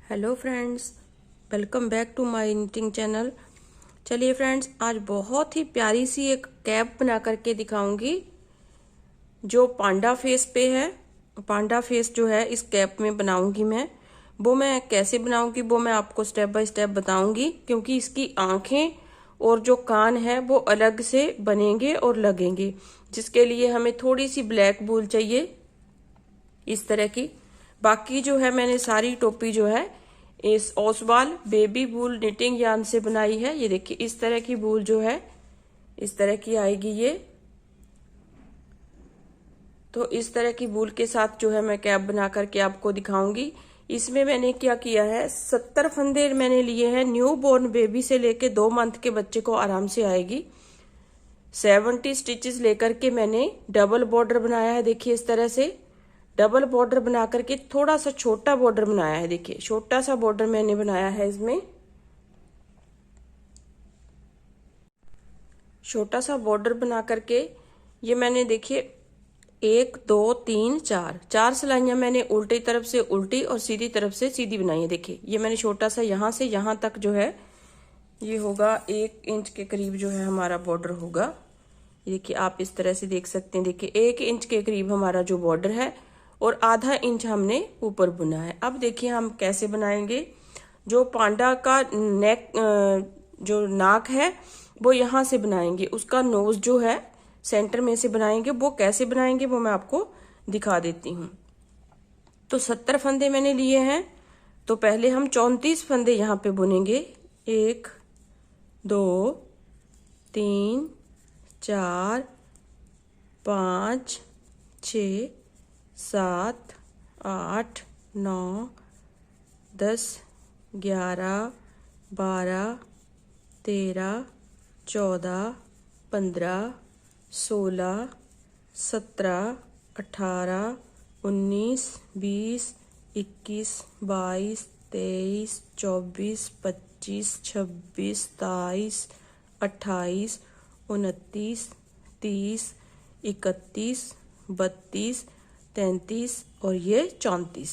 Hello friends, welcome back to my knitting channel. चलिए friends, आज बहुत ही प्यारी सी एक कैप बना करके दिखाऊंगी जो पांडा फेस पे है। पांडा फेस जो है इस कैप में बनाऊंगी मैं कैसे बनाऊंगी वो मैं आपको स्टेप बाय स्टेप बताऊंगी, क्योंकि इसकी आंखें और जो कान है वो अलग से बनेंगे और लगेंगे, जिसके लिए हमें थोड़ी सी ब्लैक वूल चाहिए इस तरह की। बाकी जो है मैंने सारी टोपी जो है इस ओसवाल बेबी वूल निटिंग यार्न से बनाई है। ये देखिए इस तरह की वूल जो है इस तरह की आएगी ये। तो इस तरह की वूल के साथ जो है मैं कैप बना करके आपको दिखाऊंगी। इसमें मैंने क्या किया है, 70 फंदे मैंने लिए हैं। न्यू बोर्न बेबी से लेके 2 मंथ के बच्चे को आराम से आएगी। 70 स्टिचेस लेकर के मैंने डबल बॉर्डर बनाया है। देखिए इस तरह से डबल बॉर्डर बना करके थोड़ा सा छोटा बॉर्डर बनाया है। देखिए छोटा सा बॉर्डर मैंने बनाया है इसमें, छोटा सा बॉर्डर बना करके ये मैंने देखिए 1 2 3 4 सिलाइयां मैंने उल्टी तरफ से उल्टी और सीधी तरफ से सीधी बनाई है। देखिए ये मैंने छोटा सा यहां से यहां तक जो है ये होगा 1 इंच के करीब जो है हमारा बॉर्डर होगा। देखिए आप इस तरह से देख सकते हैं। देखिए 1 इंच के करीब हमारा जो बॉर्डर है और आधा इंच हमने ऊपर बुना है। अब देखिए हम कैसे बनाएंगे। जो पांडा का नेक जो नाक है वो यहां से बनाएंगे, उसका नोज जो है सेंटर में से बनाएंगे। वो कैसे बनाएंगे वो मैं आपको दिखा देती हूँ। तो 70 फंदे मैंने लिए हैं, तो पहले हम 34 फंदे यहाँ पे बुनेंगे। 1 2 3 4 5 6 7 8 9 10 11 12 13 14 15 16 17 18 19 20 21 22 23 24 25 26 27 28 29 30 31 32 33 और ये 34।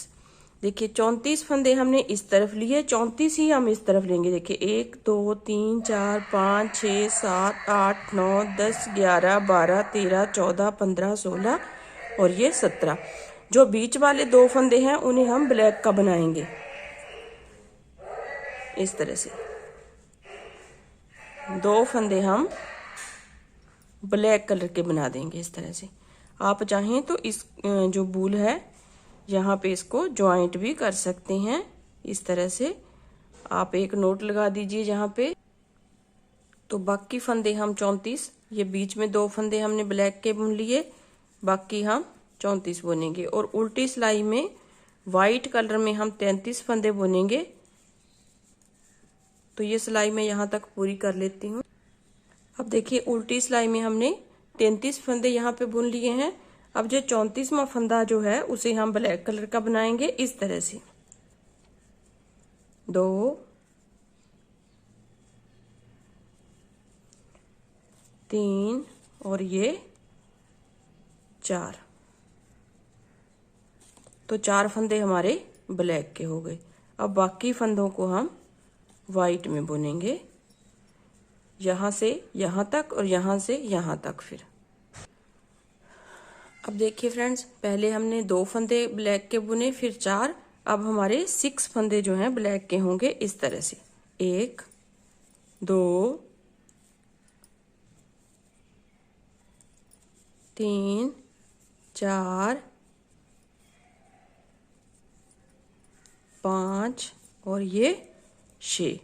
देखिए 34 फंदे हमने इस तरफ लिए, 34 ही हम इस तरफ लेंगे। देखिए 1 2 3 4 5 6 7 8 9 10 11 12 13 14 15 16 और ये 17। जो बीच वाले 2 फंदे हैं उन्हें हम ब्लैक का बनाएंगे इस तरह से। 2 फंदे हम ब्लैक कलर के बना देंगे इस तरह से। आप चाहें तो इस जो वूल है यहाँ पे इसको ज्वाइंट भी कर सकते हैं इस तरह से। आप एक नोट लगा दीजिए यहाँ पे। तो बाकी फंदे हम 34, ये बीच में 2 फंदे हमने ब्लैक के बुन लिए, बाकी हम 34 बुनेंगे। और उल्टी सिलाई में वाइट कलर में हम 33 फंदे बुनेंगे। तो ये सिलाई मैं यहाँ तक पूरी कर लेती हूँ। अब देखिए उल्टी सिलाई में हमने 33 फंदे यहाँ पे बुन लिए हैं। अब जो 34वां फंदा जो है उसे हम ब्लैक कलर का बनाएंगे इस तरह से। 2 3 और ये 4। तो 4 फंदे हमारे ब्लैक के हो गए। अब बाकी फंदों को हम वाइट में बुनेंगे, यहां से यहां तक और यहां से यहां तक। फिर अब देखिए फ्रेंड्स, पहले हमने 2 फंदे ब्लैक के बुने, फिर 4। अब हमारे 6 फंदे जो हैं ब्लैक के होंगे इस तरह से। 1 2 3 4 5 और ये 6।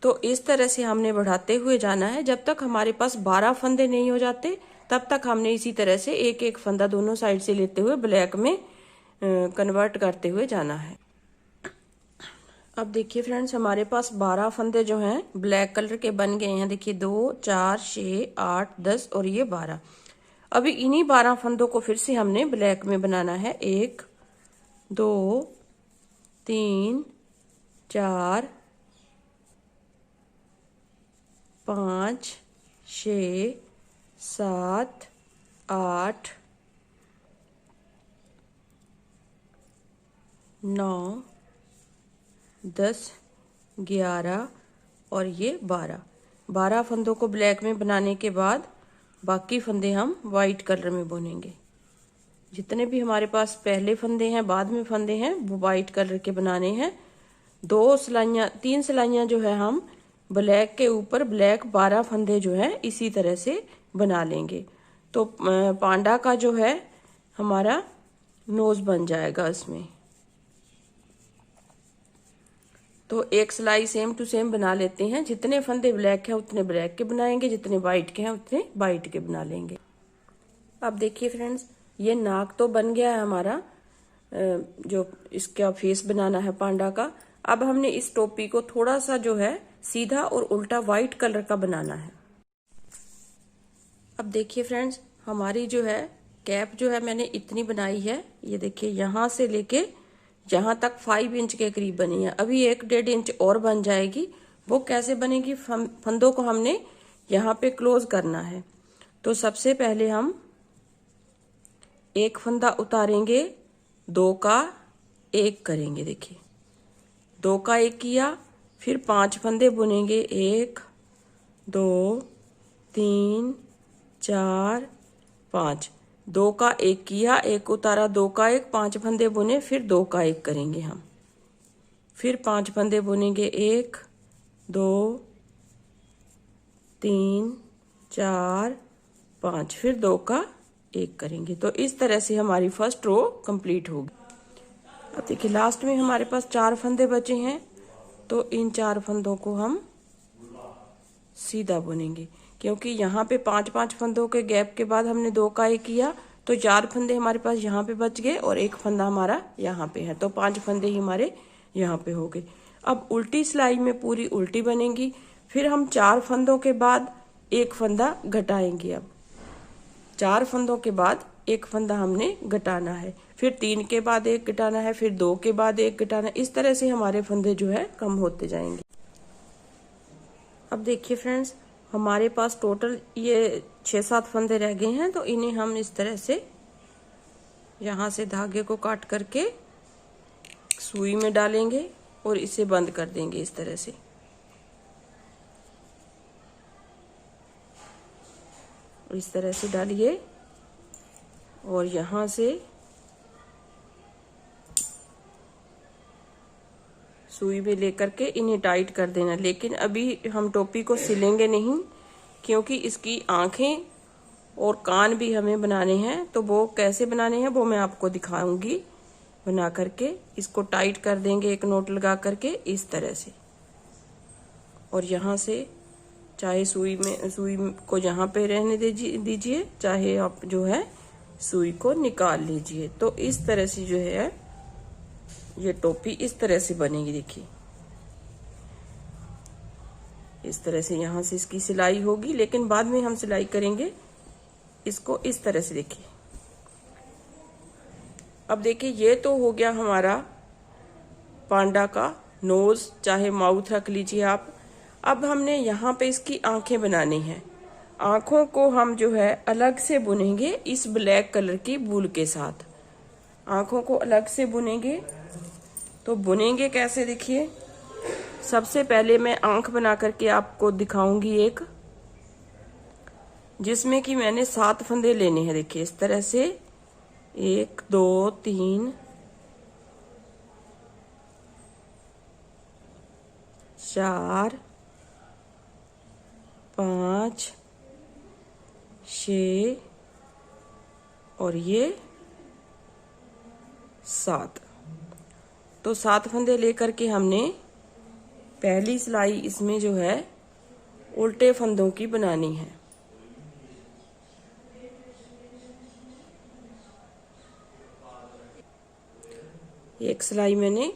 तो इस तरह से हमने बढ़ाते हुए जाना है जब तक हमारे पास 12 फंदे नहीं हो जाते, तब तक हमने इसी तरह से एक एक फंदा दोनों साइड से लेते हुए ब्लैक में कन्वर्ट करते हुए जाना है। अब देखिए फ्रेंड्स, हमारे पास 12 फंदे जो हैं ब्लैक कलर के बन गए हैं। देखिए 2 4 6 8 10 और ये 12। अभी इन्हीं 12 फंदों को फिर से हमने ब्लैक में बनाना है। 1 2 3 4 5 6 7 8 9 10, 11 और ये 12 फंदों को ब्लैक में बनाने के बाद बाकी फंदे हम वाइट कलर में बुनेंगे। जितने भी हमारे पास पहले फंदे हैं, बाद में फंदे हैं, वो वाइट कलर के बनाने हैं। 3 सिलाइयां जो है हम ब्लैक के ऊपर ब्लैक 12 फंदे जो है इसी तरह से बना लेंगे। तो पांडा का जो है हमारा नोज बन जाएगा इसमें। तो एक सिलाई सेम टू सेम बना लेते हैं। जितने फंदे ब्लैक हैं उतने ब्लैक के बनाएंगे, जितने वाइट के हैं उतने वाइट के बना लेंगे। अब देखिए फ्रेंड्स, ये नाक तो बन गया है हमारा, जो इसका फेस बनाना है पांडा का। अब हमने इस टोपी को थोड़ा सा जो है सीधा और उल्टा व्हाइट कलर का बनाना है। अब देखिए फ्रेंड्स, हमारी जो है कैप जो है मैंने इतनी बनाई है। ये देखिए यहां से लेके जहां तक 5 इंच के करीब बनी है। अभी 1-1.5 इंच और बन जाएगी। वो कैसे बनेगी? फंदों को हमने यहाँ पे क्लोज करना है। तो सबसे पहले हम एक फंदा उतारेंगे, 2 का 1 करेंगे। देखिए 2 का 1 किया, फिर 5 फंदे बुनेंगे। 1, 2, 3, 4, 5। 2 का 1 किया, 1 उतारा, 2 का 1, 5 फंदे बुने, फिर 2 का 1 करेंगे हम। फिर 5 फंदे बुनेंगे। 1, 2, 3, 4, 5, फिर 2 का 1 करेंगे। तो इस तरह से हमारी फर्स्ट रो कंप्लीट होगी। अब देखिए लास्ट में हमारे पास 4 फंदे बचे हैं। तो इन 4 फंदों को हम सीधा बुनेंगे, क्योंकि यहाँ पे 5-5 फंदों के गैप के बाद हमने 2 का 1 किया। तो 4 फंदे हमारे पास यहाँ पे बच गए और 1 फंदा हमारा यहाँ पे है। तो 5 फंदे ही हमारे यहाँ पे हो गए। अब उल्टी सिलाई में पूरी उल्टी बनेगी। फिर हम 4 फंदों के बाद 1 फंदा घटाएंगे। अब 4 फंदों के बाद 1 फंदा हमने घटाना है, फिर 3 के बाद 1 घटाना है, फिर 2 के बाद 1 घटाना है। इस तरह से हमारे फंदे जो है कम होते जाएंगे। अब देखिए फ्रेंड्स, हमारे पास टोटल ये 6-7 फंदे रह गए हैं। तो इन्हें हम इस तरह से यहाँ से धागे को काट करके सुई में डालेंगे और इसे बंद कर देंगे इस तरह से। इस तरह से डालिए और यहाँ से सुई में लेकर के इन्हें टाइट कर देना। लेकिन अभी हम टोपी को सिलेंगे नहीं, क्योंकि इसकी आंखें और कान भी हमें बनाने हैं। तो वो कैसे बनाने हैं वो मैं आपको दिखाऊंगी बना करके। इसको टाइट कर देंगे एक नोट लगा करके इस तरह से। और यहाँ से चाहे सुई को यहाँ पे रहने दीजिए, चाहे आप जो है सुई को निकाल लीजिए। तो इस तरह से जो है ये टोपी इस तरह से बनेगी। देखिए इस तरह से यहाँ से इसकी सिलाई होगी, लेकिन बाद में हम सिलाई करेंगे इसको इस तरह से। देखिए अब देखिए ये तो हो गया हमारा पांडा का नोज, चाहे माउथ रख लीजिए आप। अब हमने यहाँ पे इसकी आंखें बनानी हैं। आंखों को हम जो है अलग से बुनेंगे इस ब्लैक कलर की वूल के साथ। आंखों को अलग से बुनेंगे। तो बुनेंगे कैसे? देखिए सबसे पहले मैं आंख बना करके आपको दिखाऊंगी एक, जिसमें कि मैंने 7 फंदे लेने हैं। देखिए इस तरह से 1, 2, 3, 4, 5, 6 और ये 7। तो 7 फंदे लेकर के हमने पहली सिलाई इसमें जो है उल्टे फंदों की बनानी है। एक सिलाई मैंने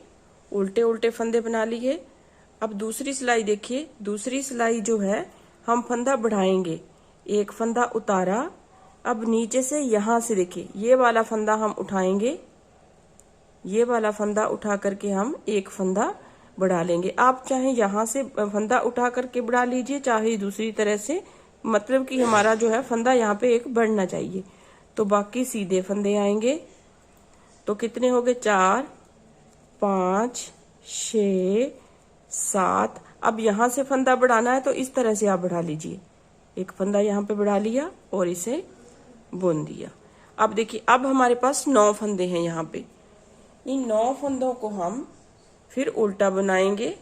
उल्टे फंदे बना लिए। अब दूसरी सिलाई देखिए, दूसरी सिलाई जो है हम फंदा बढ़ाएंगे। 1 फंदा उतारा, अब नीचे से यहाँ से देखिए ये वाला फंदा हम उठाएंगे। ये वाला फंदा उठा करके हम 1 फंदा बढ़ा लेंगे। आप चाहे यहाँ से फंदा उठा करके बढ़ा लीजिए, चाहे दूसरी तरह से, मतलब कि हमारा जो है फंदा यहाँ पे 1 बढ़ना चाहिए। तो बाकी सीधे फंदे आएंगे। तो कितने हो गए? 4, 5, 6 7। अब यहां से फंदा बढ़ाना है तो इस तरह से आप बढ़ा लीजिए, एक फंदा यहाँ पे बढ़ा लिया और इसे बुन दिया। अब देखिए, अब हमारे पास 9 फंदे हैं यहाँ पे। इन 9 फंदों को हम फिर उल्टा बनाएंगे।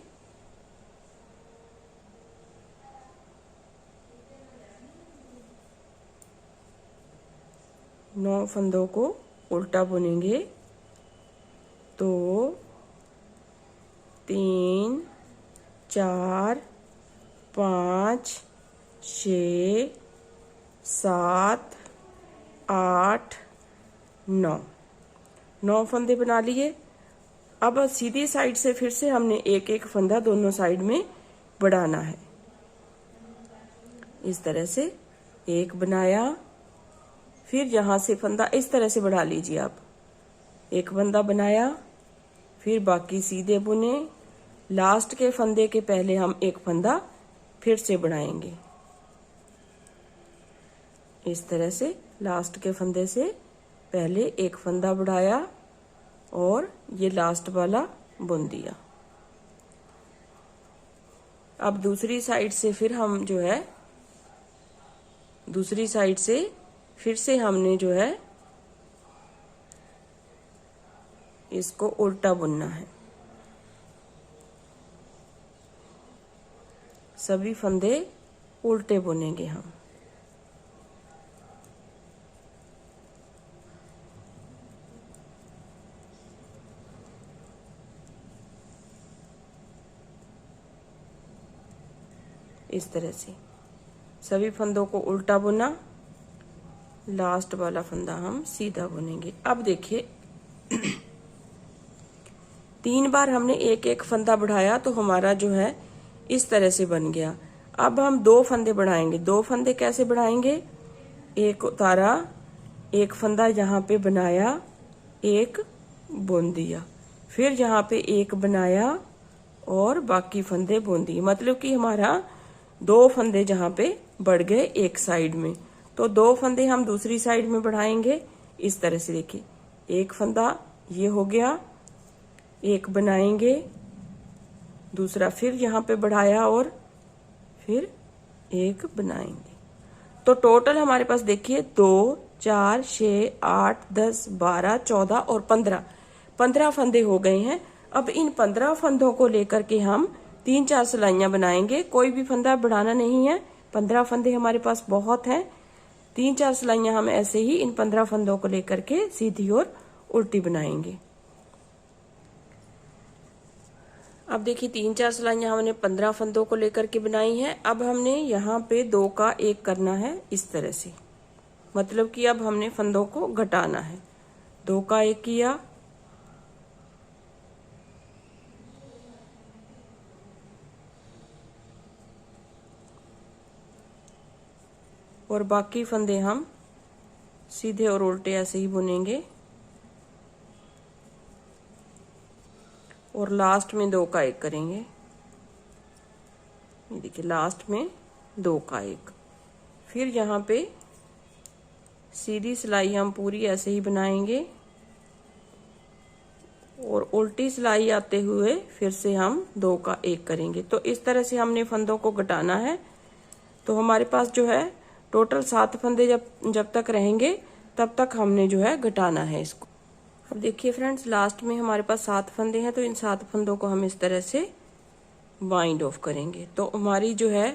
नौ फंदों को उल्टा बुनेंगे तो 3 4 5 6 7 8 9, 9 फंदे बना लिए। अब सीधी साइड से फिर से हमने एक एक फंदा दोनों साइड में बढ़ाना है। इस तरह से एक बनाया, फिर यहां से फंदा इस तरह से बढ़ा लीजिए आप। एक फंदा बनाया, फिर बाकी सीधे बुने। लास्ट के फंदे के पहले हम एक फंदा फिर से बढ़ाएंगे। इस तरह से लास्ट के फंदे से पहले एक फंदा बढ़ाया और ये लास्ट वाला बुन दिया। अब दूसरी साइड से फिर हम जो है, दूसरी साइड से फिर से हमने जो है इसको उल्टा बुनना है। सभी फंदे उल्टे बुनेंगे हम। इस तरह से सभी फंदों को उल्टा बुना, लास्ट वाला फंदा हम सीधा बुनेंगे। अब देखिए 3 बार हमने एक एक फंदा बढ़ाया तो हमारा जो है इस तरह से बन गया। अब हम 2 फंदे बढ़ाएंगे। 2 फंदे कैसे बढ़ाएंगे? एक उतारा, एक फंदा यहाँ पे बनाया, एक बुन दिया, फिर यहाँ पे एक बनाया और बाकी फंदे बुन दिए। मतलब कि हमारा 2 फंदे जहाँ पे बढ़ गए एक साइड में, तो 2 फंदे हम दूसरी साइड में बढ़ाएंगे। इस तरह से देखिए, एक फंदा ये हो गया, एक बनाएंगे, दूसरा फिर यहाँ पे बढ़ाया और फिर एक बनाएंगे। तो टोटल हमारे पास देखिए 2 4 6 8 10 12 14 और 15 फंदे हो गए हैं। अब इन 15 फंदों को लेकर के हम 3-4 सिलाइयां बनाएंगे। कोई भी फंदा बढ़ाना नहीं है, 15 फंदे हमारे पास बहुत हैं। 3-4 सिलाइयां हम ऐसे ही इन 15 फंदों को लेकर के सीधी और उल्टी बनाएंगे। अब देखिए 3-4 सिलाइयां हमने 15 फंदों को लेकर के बनाई हैं। अब हमने यहाँ पे 2 का 1 करना है इस तरह से। मतलब कि अब हमने फंदों को घटाना है। 2 का 1 किया, और बाकी फंदे हम सीधे और उल्टे ऐसे ही बुनेंगे और लास्ट में 2 का 1 करेंगे। ये देखिए लास्ट में 2 का 1। फिर यहाँ पे सीधी सिलाई हम पूरी ऐसे ही बनाएंगे और उल्टी सिलाई आते हुए फिर से हम 2 का 1 करेंगे। तो इस तरह से हमने फंदों को घटाना है। तो हमारे पास जो है टोटल 7 फंदे जब तक रहेंगे तब तक हमने जो है घटाना है इसको। अब देखिए फ्रेंड्स, लास्ट में हमारे पास 7 फंदे हैं, तो इन 7 फंदों को हम इस तरह से वाइंड ऑफ करेंगे। तो हमारी जो है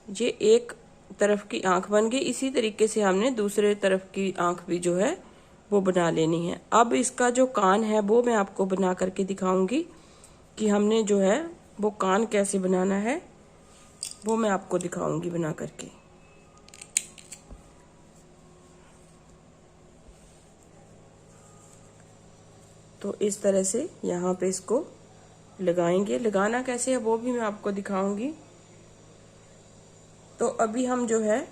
ये एक तरफ की आंख बन गई। इसी तरीके से हमने दूसरे तरफ की आंख भी जो है वो बना लेनी है। अब इसका जो कान है वो मैं आपको बना करके दिखाऊंगी कि हमने जो है वो कान कैसे बनाना है, वो मैं आपको दिखाऊंगी बना करके। तो इस तरह से यहाँ पे इसको लगाएंगे। लगाना कैसे है वो भी मैं आपको दिखाऊंगी। तो अभी हम जो है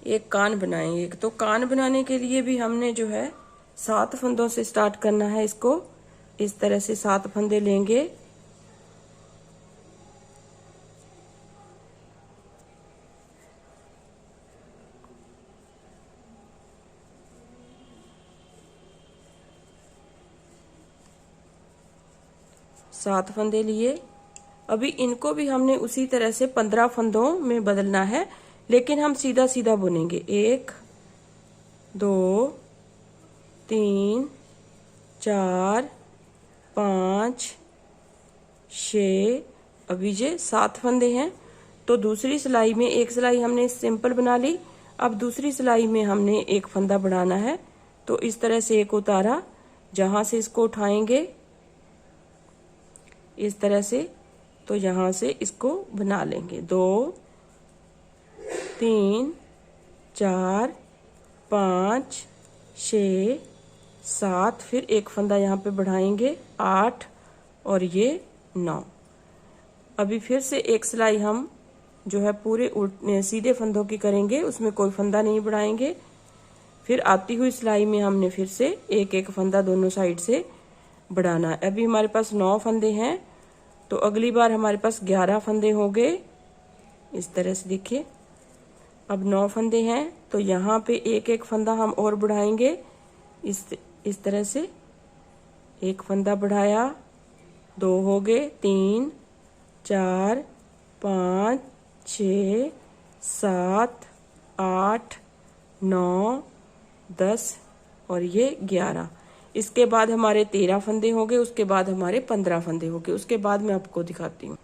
एक कान बनाएंगे। तो कान बनाने के लिए भी हमने जो है 7 फंदों से स्टार्ट करना है इसको। इस तरह से 7 फंदे लेंगे, 7 फंदे लिए। अभी इनको भी हमने उसी तरह से 15 फंदों में बदलना है, लेकिन हम सीधा सीधा बुनेंगे। 1 2 3 4 5 6, अभी ये 7 फंदे हैं। तो दूसरी सिलाई में एक सिलाई हमने सिंपल बना ली, अब दूसरी सिलाई में हमने एक फंदा बढ़ाना है। तो इस तरह से एक उतारा, जहां से इसको उठाएंगे इस तरह से, तो यहां से इसको बना लेंगे। 2 3 4 5 6 7, फिर एक फंदा यहाँ पे बढ़ाएंगे 8 और ये 9। अभी फिर से एक सिलाई हम जो है पूरे सीधे फंदों की करेंगे, उसमें कोई फंदा नहीं बढ़ाएंगे। फिर आती हुई सिलाई में हमने फिर से एक एक फंदा दोनों साइड से बढ़ाना है। अभी हमारे पास 9 फंदे हैं, तो अगली बार हमारे पास 11 फंदे हो गए। इस तरह से देखिए, अब 9 फंदे हैं, तो यहाँ पे एक एक फंदा हम और बढ़ाएंगे। इस तरह से एक फंदा बढ़ाया, 2 हो गए, 3 4 5 6 7 8 9 10 और ये 11। इसके बाद हमारे 13 फंदे हो गए, उसके बाद हमारे 15 फंदे हो गए। उसके बाद मैं आपको दिखाती हूँ।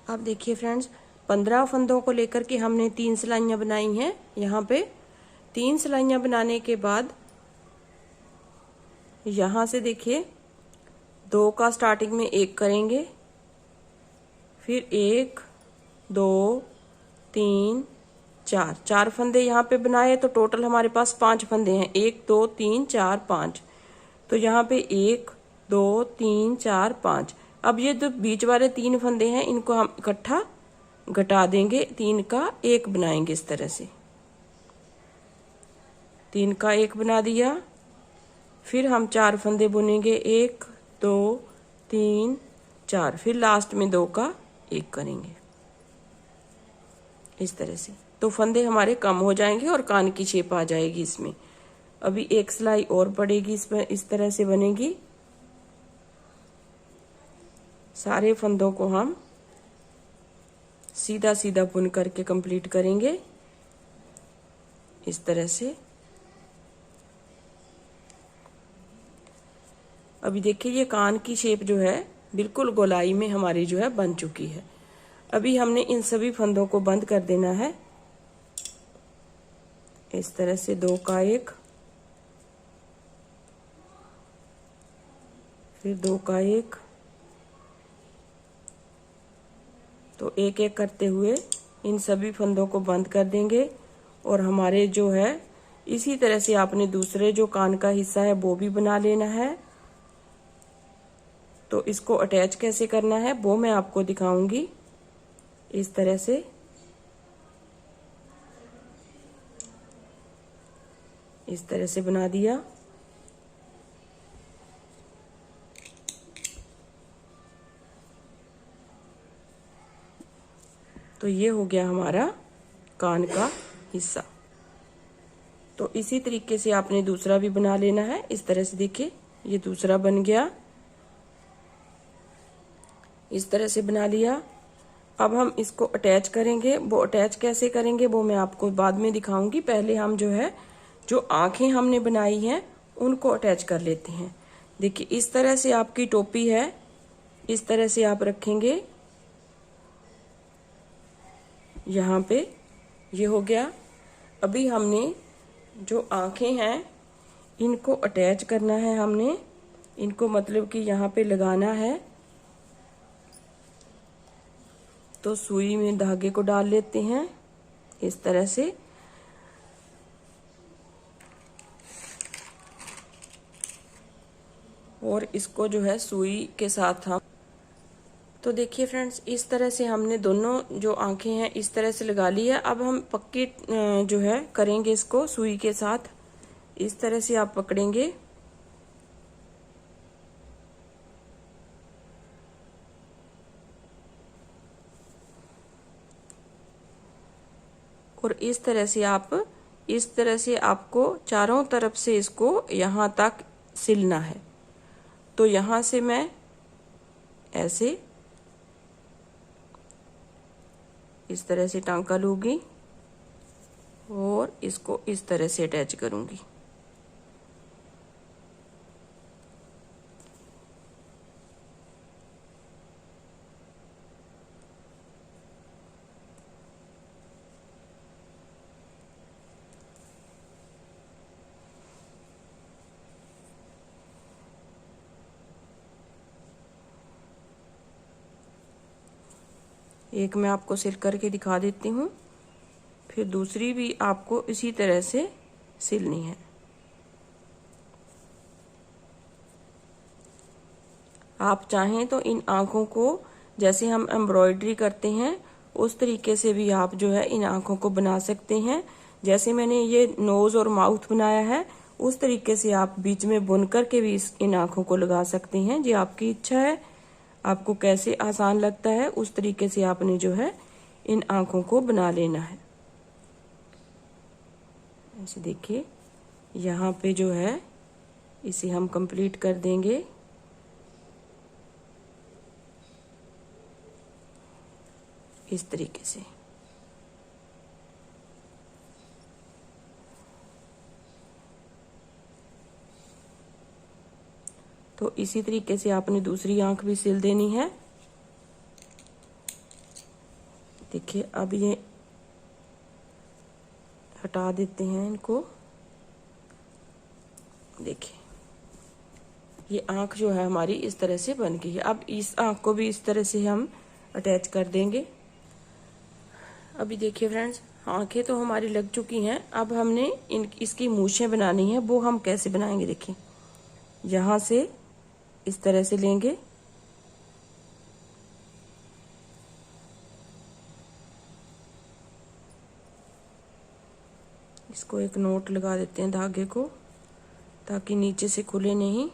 आप देखिए फ्रेंड्स, 15 फंदों को लेकर के हमने 3 सिलाइयाँ बनाई हैं। यहाँ पे 3 सिलाइयाँ बनाने के बाद यहाँ से देखिए 2 का स्टार्टिंग में 1 करेंगे, फिर 1 2 3 4, 4 फंदे यहाँ पे बनाए, तो टोटल हमारे पास 5 फंदे हैं। 1 2 3 4 5, तो यहाँ पे 1 2 3 4 5। अब ये जो बीच वाले 3 फंदे हैं, इनको हम इकट्ठा घटा देंगे, 3 का 1 बनाएंगे। इस तरह से 3 का 1 बना दिया। फिर हम 4 फंदे बुनेंगे, 1 2 3 4, फिर लास्ट में 2 का 1 करेंगे इस तरह से। तो फंदे हमारे कम हो जाएंगे और कान की शेप आ जाएगी इसमें। अभी एक सिलाई और पड़ेगी इसमें, इस तरह से बनेगी। सारे फंदों को हम सीधा सीधा बुन करके कंप्लीट करेंगे इस तरह से। अभी देखिए, ये कान की शेप जो है बिल्कुल गोलाई में हमारी जो है बन चुकी है। अभी हमने इन सभी फंदों को बंद कर देना है इस तरह से। 2 का 1, फिर 2 का 1, तो एक एक करते हुए इन सभी फंदों को बंद कर देंगे। और हमारे जो है इसी तरह से आपने दूसरे जो कान का हिस्सा है वो भी बना लेना है। तो इसको अटैच कैसे करना है वो मैं आपको दिखाऊंगी। इस तरह से बना दिया। तो ये हो गया हमारा कान का हिस्सा। तो इसी तरीके से आपने दूसरा भी बना लेना है। इस तरह से देखिए, ये दूसरा बन गया, इस तरह से बना लिया। अब हम इसको अटैच करेंगे। वो अटैच कैसे करेंगे वो मैं आपको बाद में दिखाऊंगी। पहले हम जो है जो आंखें हमने बनाई हैं उनको अटैच कर लेते हैं। देखिए, इस तरह से आपकी टोपी है, इस तरह से आप रखेंगे यहाँ पे। ये हो गया। अभी हमने जो आंखें हैं इनको अटैच करना है। हमने इनको मतलब कि यहाँ पे लगाना है। तो सुई में धागे को डाल लेते हैं इस तरह से। और इसको जो है सुई के साथ हम, तो देखिए फ्रेंड्स, इस तरह से हमने दोनों जो आंखें हैं इस तरह से लगा ली है। अब हम पक्की जो है करेंगे इसको सुई के साथ। इस तरह से आप पकड़ेंगे और इस तरह से आपको चारों तरफ से इसको यहाँ तक सिलना है। तो यहाँ से मैं ऐसे इस तरह से टांका लूंगी और इसको इस तरह से अटैच करूंगी। एक मैं आपको सिल करके दिखा देती हूँ, फिर दूसरी भी आपको इसी तरह से सिलनी है। आप चाहें तो इन आँखों को जैसे हम एम्ब्रॉयडरी करते हैं उस तरीके से भी आप जो है इन आँखों को बना सकते हैं। जैसे मैंने ये नोज और माउथ बनाया है उस तरीके से आप बीच में बुन करके भी इन आँखों को लगा सकते हैं। जी आपकी इच्छा है, आपको कैसे आसान लगता है उस तरीके से आपने जो है इन आँखों को बना लेना है। ऐसे देखिए यहाँ पे जो है इसे हम कंप्लीट कर देंगे। इस तरीके से तो इसी तरीके से आपने दूसरी आंख भी सिल देनी है। देखिए अब ये हटा देते हैं इनको। देखिए ये आंख जो है हमारी इस तरह से बन गई है। अब इस आंख को भी इस तरह से हम अटैच कर देंगे। अभी देखिए फ्रेंड्स, आंखें तो हमारी लग चुकी हैं। अब हमने इसकी मूछें बनानी है। वो हम कैसे बनाएंगे, देखिए यहाँ से इस तरह से लेंगे, इसको एक नोट लगा देते हैं धागे को ताकि नीचे से खुले नहीं।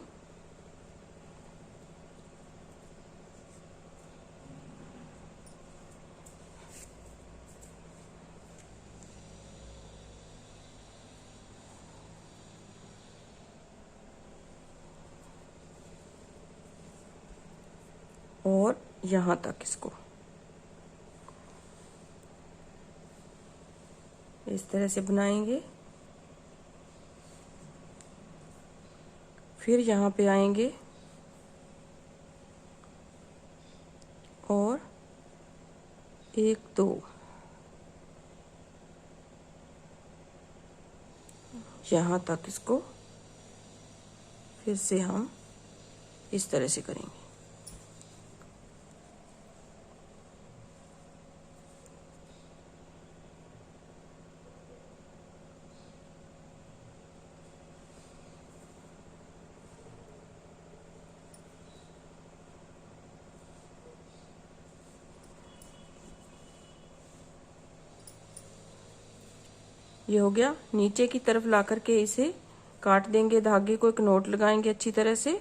और यहाँ तक इसको इस तरह से बनाएंगे। फिर यहाँ पे आएंगे और एक दो यहाँ तक इसको फिर से हम इस तरह से करेंगे। ये हो गया। नीचे की तरफ ला करके इसे काट देंगे, धागे को एक नोट लगाएंगे अच्छी तरह से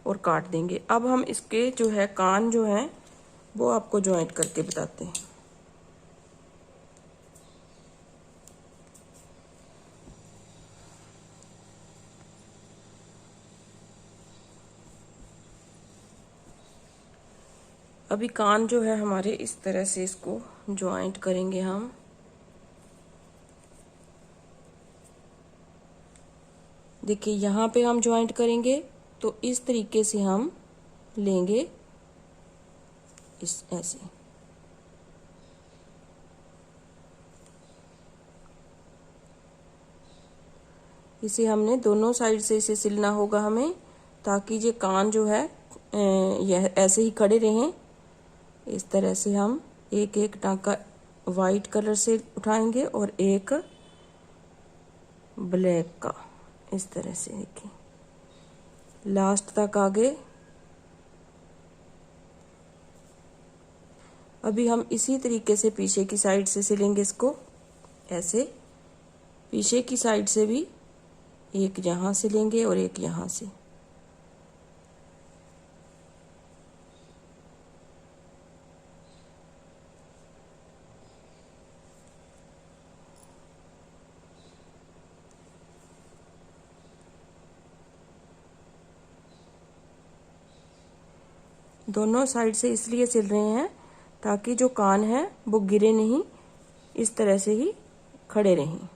और काट देंगे। अब हम इसके जो है कान जो है वो आपको ज्वाइंट करके बताते हैं। अभी कान जो है हमारे इस तरह से इसको ज्वाइंट करेंगे हम। देखिए यहाँ पे हम ज्वाइंट करेंगे तो इस तरीके से हम लेंगे, इस ऐसे। इसे हमने दोनों साइड से इसे सिलना होगा हमें, ताकि ये कान जो है यह ऐसे ही खड़े रहें। इस तरह से हम एक एक टांका वाइट कलर से उठाएंगे और एक ब्लैक का, इस तरह से देखिए लास्ट तक आगे। अभी हम इसी तरीके से पीछे की साइड से सिलेंगे इसको ऐसे। पीछे की साइड से भी एक यहाँ से लेंगे और एक यहाँ से। दोनों साइड से इसलिए सिल रहे हैं ताकि जो कान है वो गिरे नहीं, इस तरह से ही खड़े रहें।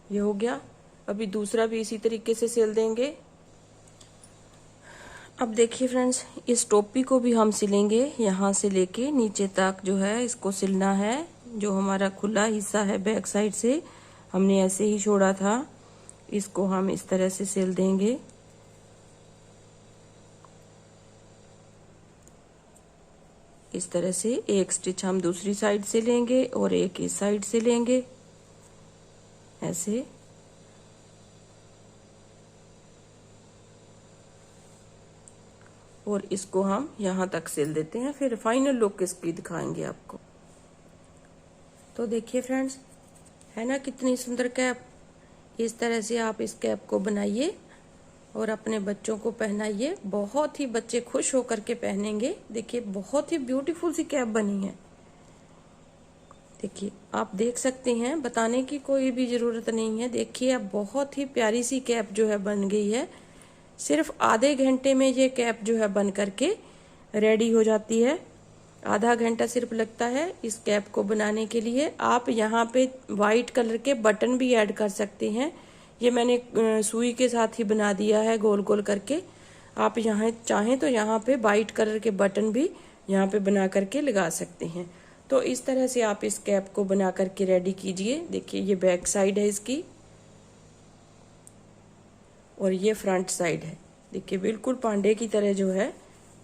ये हो गया। अभी दूसरा भी इसी तरीके से सिल देंगे। अब देखिए फ्रेंड्स, इस टोपी को भी हम सिलेंगे, यहाँ से लेके नीचे तक जो है इसको सिलना है। जो हमारा खुला हिस्सा है बैक साइड से हमने ऐसे ही छोड़ा था, इसको हम इस तरह से सिल देंगे। इस तरह से एक स्टिच हम दूसरी साइड से लेंगे और एक इस साइड से लेंगे, ऐसे। और इसको हम यहाँ तक सिल देते हैं, फिर फाइनल लुक इसकी दिखाएंगे आपको। तो देखिए फ्रेंड्स, है ना कितनी सुंदर कैप। इस तरह से आप इस कैप को बनाइए और अपने बच्चों को पहनाइए, बहुत ही बच्चे खुश होकर के पहनेंगे। देखिए बहुत ही ब्यूटीफुल सी कैप बनी है। देखिए आप देख सकते हैं, बताने की कोई भी जरूरत नहीं है। देखिए अब बहुत ही प्यारी सी कैप जो है बन गई है। सिर्फ आधे घंटे में ये कैप जो है बन करके रेडी हो जाती है। आधा घंटा सिर्फ लगता है इस कैप को बनाने के लिए। आप यहाँ पे वाइट कलर के बटन भी ऐड कर सकते हैं। ये मैंने सुई के साथ ही बना दिया है गोल गोल करके। आप यहाँ चाहें तो यहाँ पे वाइट कलर के बटन भी यहाँ पे बना करके लगा सकते हैं। तो इस तरह से आप इस कैप को बना करके रेडी कीजिए। देखिए ये बैक साइड है इसकी और ये फ्रंट साइड है। देखिए बिल्कुल पांडे की तरह जो है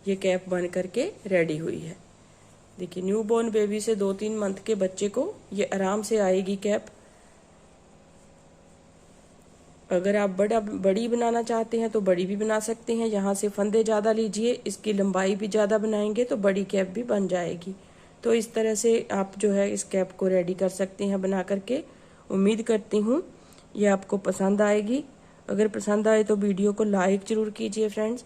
ये कैप बन करके रेडी हुई है। देखिए न्यू बॉर्न बेबी से 2-3 मंथ के बच्चे को ये आराम से आएगी कैप। अगर आप बड़ी बनाना चाहते हैं तो बड़ी भी बना सकते हैं। यहाँ से फंदे ज़्यादा लीजिए, इसकी लंबाई भी ज़्यादा बनाएंगे तो बड़ी कैप भी बन जाएगी। तो इस तरह से आप जो है इस कैप को रेडी कर सकते हैं बना करके। उम्मीद करती हूँ ये आपको पसंद आएगी। अगर पसंद आए तो वीडियो को लाइक ज़रूर कीजिए फ्रेंड्स,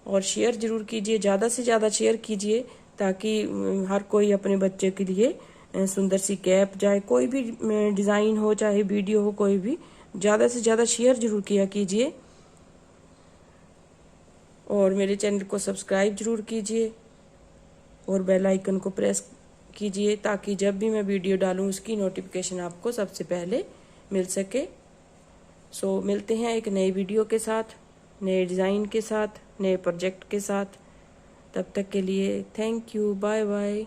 और शेयर ज़रूर कीजिए, ज़्यादा से ज़्यादा शेयर कीजिए ताकि हर कोई अपने बच्चे के लिए सुंदर सी कैप, चाहे कोई भी डिज़ाइन हो, चाहे वीडियो हो, कोई भी ज़्यादा से ज़्यादा शेयर ज़रूर किया कीजिए। और मेरे चैनल को सब्सक्राइब ज़रूर कीजिए और बेल आइकन को प्रेस कीजिए ताकि जब भी मैं वीडियो डालूं उसकी नोटिफिकेशन आपको सबसे पहले मिल सके। सो मिलते हैं एक नई वीडियो के साथ, नए डिज़ाइन के साथ, नए प्रोजेक्ट के साथ। तब तक के लिए थैंक यू, बाय बाय।